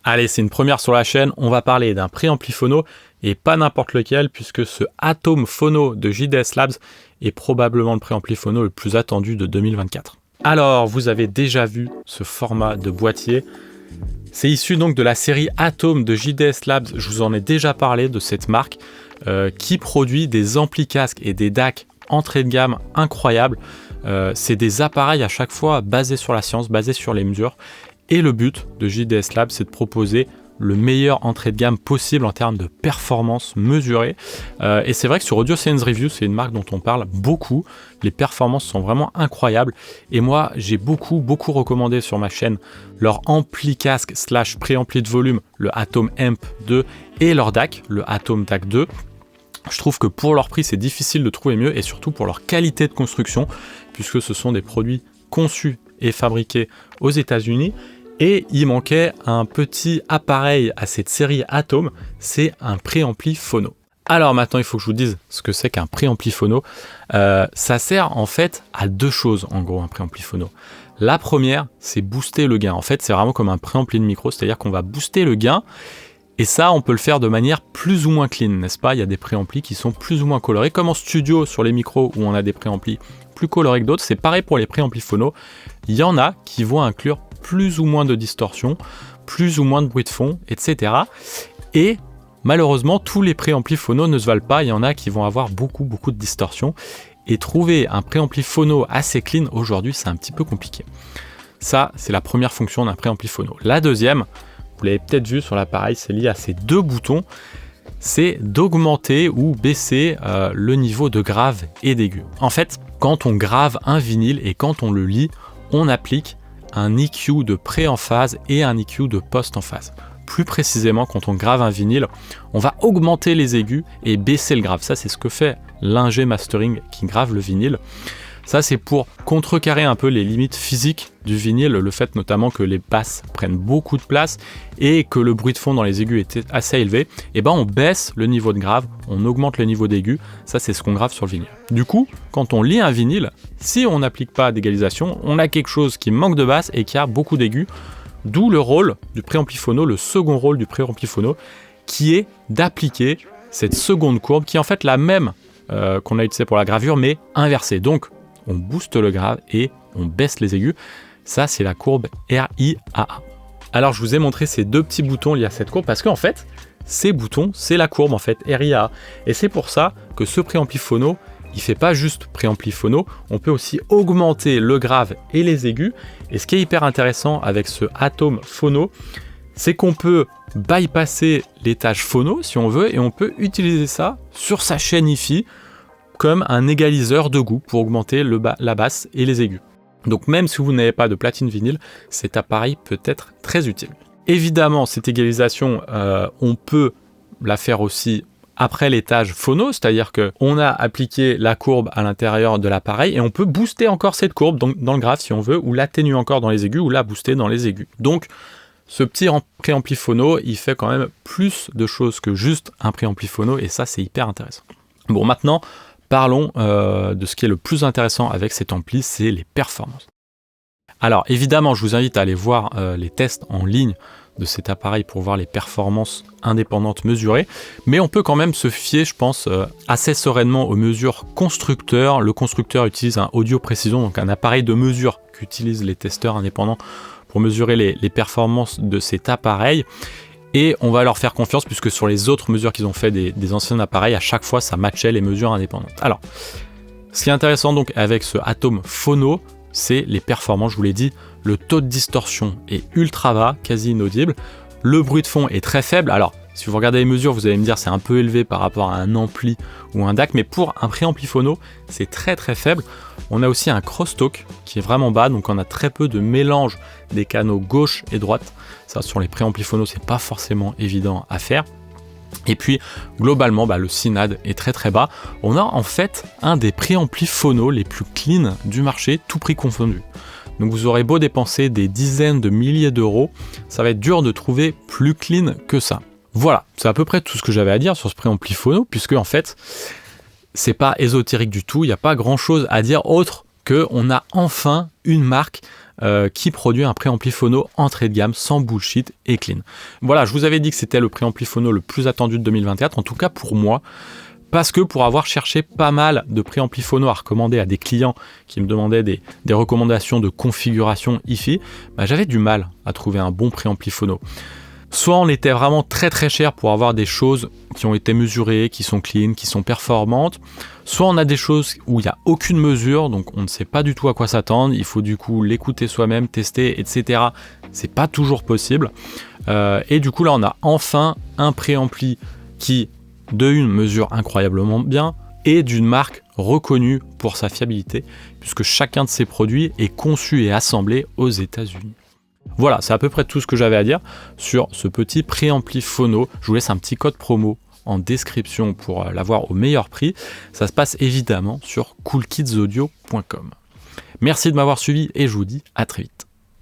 Allez, c'est une première sur la chaîne, on va parler d'un préampli phono et pas n'importe lequel puisque ce Atom Phono de JDS Labs est probablement le préampli phono le plus attendu de 2024. Alors, vous avez déjà vu ce format de boîtier. C'est issu donc de la série Atom de JDS Labs, je vous en ai déjà parlé de cette marque qui produit des amplis casques et des DAC entrée de gamme incroyables. C'est des appareils à chaque fois basés sur la science, basés sur les mesures. Et le but de JDS Labs, c'est de proposer le meilleur entrée de gamme possible en termes de performance mesurée. Et c'est vrai que sur Audio Science Review, c'est une marque dont on parle beaucoup. Les performances sont vraiment incroyables. Et moi, j'ai beaucoup recommandé sur ma chaîne leur ampli casque / préampli de volume, le Atom Amp 2 et leur DAC, le Atom DAC 2. Je trouve que pour leur prix, c'est difficile de trouver mieux et surtout pour leur qualité de construction, puisque ce sont des produits conçus et fabriqués aux États-Unis. Et il manquait un petit appareil à cette série Atom, c'est un préampli phono. Alors maintenant, il faut que je vous dise ce que c'est qu'un préampli phono. Ça sert en fait à deux choses, en gros, un préampli phono. La première, c'est booster le gain. En fait, c'est vraiment comme un préampli de micro, c'est-à-dire qu'on va booster le gain. Et ça, on peut le faire de manière plus ou moins clean, n'est-ce pas? Il y a des préamplis qui sont plus ou moins colorés, comme en studio sur les micros où on a des préamplis plus colorés que d'autres. C'est pareil pour les préamplis phono. Il y en a qui vont inclure plus ou moins de distorsion, plus ou moins de bruit de fond, etc. Et malheureusement, tous les préamplis phono ne se valent pas. Il y en a qui vont avoir beaucoup de distorsion. Et trouver un préampli phono assez clean aujourd'hui, c'est un petit peu compliqué. Ça, c'est la première fonction d'un préampli phono. La deuxième, vous l'avez peut-être vu sur l'appareil, c'est lié à ces deux boutons, c'est d'augmenter ou baisser le niveau de grave et d'aigu. En fait, quand on grave un vinyle et quand on le lit, on applique un EQ de pré-emphase et un EQ de post-emphase. Plus précisément, quand on grave un vinyle, on va augmenter les aigus et baisser le grave. Ça, c'est ce que fait l'ingé mastering qui grave le vinyle. Ça, c'est pour contrecarrer un peu les limites physiques du vinyle, le fait notamment que les basses prennent beaucoup de place et que le bruit de fond dans les aigus était assez élevé. Et ben, on baisse le niveau de grave, on augmente le niveau d'aigu. Ça, c'est ce qu'on grave sur le vinyle. Du coup, quand on lit un vinyle, si on n'applique pas d'égalisation, on a quelque chose qui manque de basse et qui a beaucoup d'aigus. D'où le rôle du préampli phono, le second rôle du préampli phono, qui est d'appliquer cette seconde courbe, qui est en fait la même qu'on a utilisée pour la gravure, mais inversée. Donc, on booste le grave et on baisse les aigus. Ça, c'est la courbe RIAA. Alors, je vous ai montré ces deux petits boutons liés à cette courbe parce qu'en fait, ces boutons, c'est la courbe en fait, RIAA. Et c'est pour ça que ce préampli phono, il ne fait pas juste préampli phono, on peut aussi augmenter le grave et les aigus. Et ce qui est hyper intéressant avec ce Atom Phono, c'est qu'on peut bypasser l'étage phono si on veut et on peut utiliser ça sur sa chaîne hi-fi comme un égaliseur de goût pour augmenter la basse et les aigus. Donc même si vous n'avez pas de platine vinyle, cet appareil peut être très utile. Évidemment, cette égalisation, on peut la faire aussi après l'étage phono, c'est-à-dire qu'on a appliqué la courbe à l'intérieur de l'appareil et on peut booster encore cette courbe dans le grave si on veut, ou l'atténuer encore dans les aigus, ou la booster dans les aigus. Donc ce petit préampli phono, il fait quand même plus de choses que juste un préampli phono et ça, c'est hyper intéressant. Bon, maintenant, parlons de ce qui est le plus intéressant avec cet ampli, c'est les performances. Alors évidemment, je vous invite à aller voir les tests en ligne de cet appareil pour voir les performances indépendantes mesurées, mais on peut quand même se fier, je pense, assez sereinement aux mesures constructeurs. Le constructeur utilise un Audio Precision, donc un appareil de mesure qu'utilisent les testeurs indépendants pour mesurer les performances de cet appareil. Et on va leur faire confiance puisque sur les autres mesures qu'ils ont fait des anciens appareils, à chaque fois ça matchait les mesures indépendantes. Alors, ce qui est intéressant donc avec ce Atom Phono, c'est les performances, je vous l'ai dit, le taux de distorsion est ultra bas, quasi inaudible, le bruit de fond est très faible. Alors, si vous regardez les mesures, vous allez me dire c'est un peu élevé par rapport à un ampli ou un DAC, mais pour un préampli phono, c'est très faible. On a aussi un crosstalk qui est vraiment bas, donc on a très peu de mélange des canaux gauche et droite. Ça, sur les préamplis phono, c'est pas forcément évident à faire. Et puis, globalement, le SINAD est très bas. On a en fait un des préamplis phono les plus clean du marché, tout prix confondu. Donc vous aurez beau dépenser des dizaines de milliers d'euros, ça va être dur de trouver plus clean que ça. Voilà, c'est à peu près tout ce que j'avais à dire sur ce préampli phono, puisque en fait, c'est pas ésotérique du tout, il n'y a pas grand chose à dire autre qu'on a enfin une marque qui produit un préampli phono entrée de gamme sans bullshit et clean. Voilà, je vous avais dit que c'était le préampli phono le plus attendu de 2024, en tout cas pour moi, parce que pour avoir cherché pas mal de préampli phono à recommander à des clients qui me demandaient des recommandations de configuration hi-fi, j'avais du mal à trouver un bon préampli phono. Soit on était vraiment très très cher pour avoir des choses qui ont été mesurées, qui sont clean, qui sont performantes, soit on a des choses où il n'y a aucune mesure, donc on ne sait pas du tout à quoi s'attendre, il faut du coup l'écouter soi-même, tester, etc. C'est pas toujours possible. Et du coup là on a enfin un préampli qui de une mesure incroyablement bien et d'une marque reconnue pour sa fiabilité, puisque chacun de ces produits est conçu et assemblé aux États-Unis. Voilà, c'est à peu près tout ce que j'avais à dire sur ce petit préampli phono. Je vous laisse un petit code promo en description pour l'avoir au meilleur prix. Ça se passe évidemment sur coolkidsaudio.com. Merci de m'avoir suivi et je vous dis à très vite.